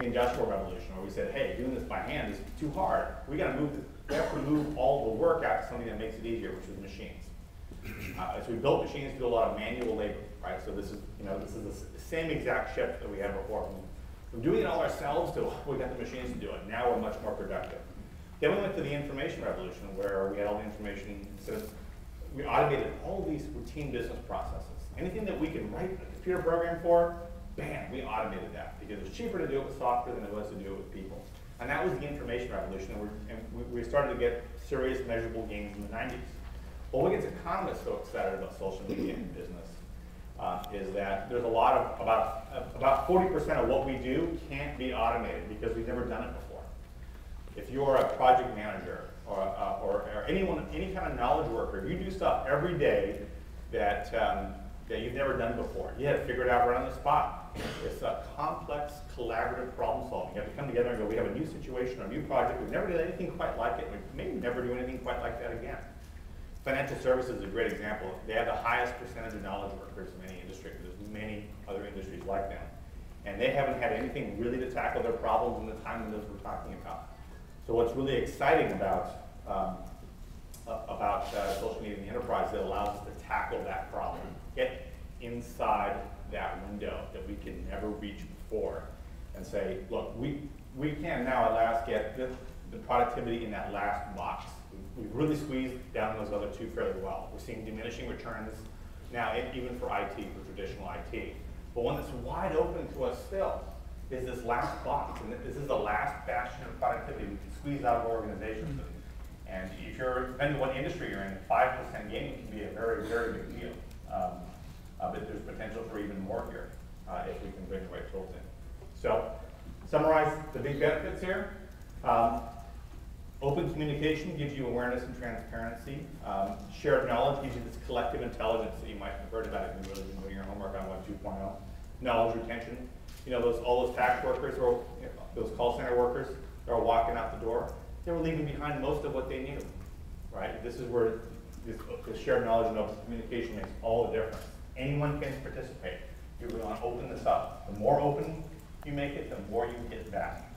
the Industrial Revolution, where we said, hey, doing this by hand is too hard. We got to move. We have to move all the work out to something that makes it easier, which is machines. So we built machines to do a lot of manual labor, right? So this is, this is the same exact shift that we had before. We're doing it all ourselves till we got the machines to do it. Now we're much more productive. Then we went to the information revolution, where we had all the information. We automated all these routine business processes. Anything that we can write a computer program for, bam, we automated that because it was cheaper to do it with software than it was to do it with people. And that was the information revolution, and we started to get serious measurable gains in the 90s. What gets economists so excited about social media in business is that there's a lot of, about 40% of what we do can't be automated because we've never done it before. If you're a project manager or anyone, any kind of knowledge worker, if you do stuff every day that you've never done before, you have to figure it out right on the spot. It's a complex, collaborative problem solving. You have to come together and go, we have a new situation, a new project, we've never done anything quite like it, we may never do anything quite like that again. Financial services is a great example. They have the highest percentage of knowledge workers in any industry. There's many other industries like them. And they haven't had anything really to tackle their problems in the time windows we're talking about. So what's really exciting about social media in the enterprise that allows us to tackle that problem, get inside that window that we could never reach before, and say, look, we can now at last get the productivity in that last box. We've really squeezed down those other two fairly well. We're seeing diminishing returns now, even for IT, for traditional IT. But one that's wide open to us still is this last box, and this is the last bastion of productivity we can squeeze out of organizations. And if you're, depending on what industry you're in, 5% gain can be a very, very big deal. But there's potential for even more here if we can bring the right tools in. So, summarize the big benefits here. Open communication gives you awareness and transparency. Shared knowledge gives you this collective intelligence that you might have heard about if you've really been doing your homework on Web 2.0. Knowledge retention. All those tax workers or those call center workers that are walking out the door, they were leaving behind most of what they knew, right? This is where this shared knowledge and open communication makes all the difference. Anyone can participate. You really want to open this up. The more open you make it, the more you get back.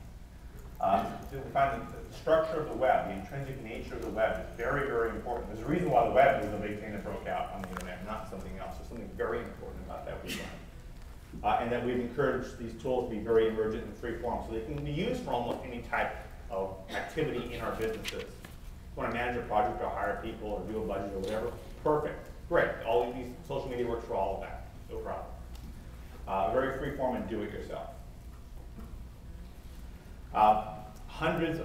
We find that the structure of the web, the intrinsic nature of the web is very, very important. There's a reason why the web was the big thing that broke out on the internet, not something else. There's something very important about that we learned. And that we've encouraged these tools to be very emergent and free form, so they can be used for almost any type of activity in our businesses. You want to manage a project or hire people or do a budget or whatever, perfect, great. All of these social media works for all of that, no problem. Very free form and do it yourself. Hundreds.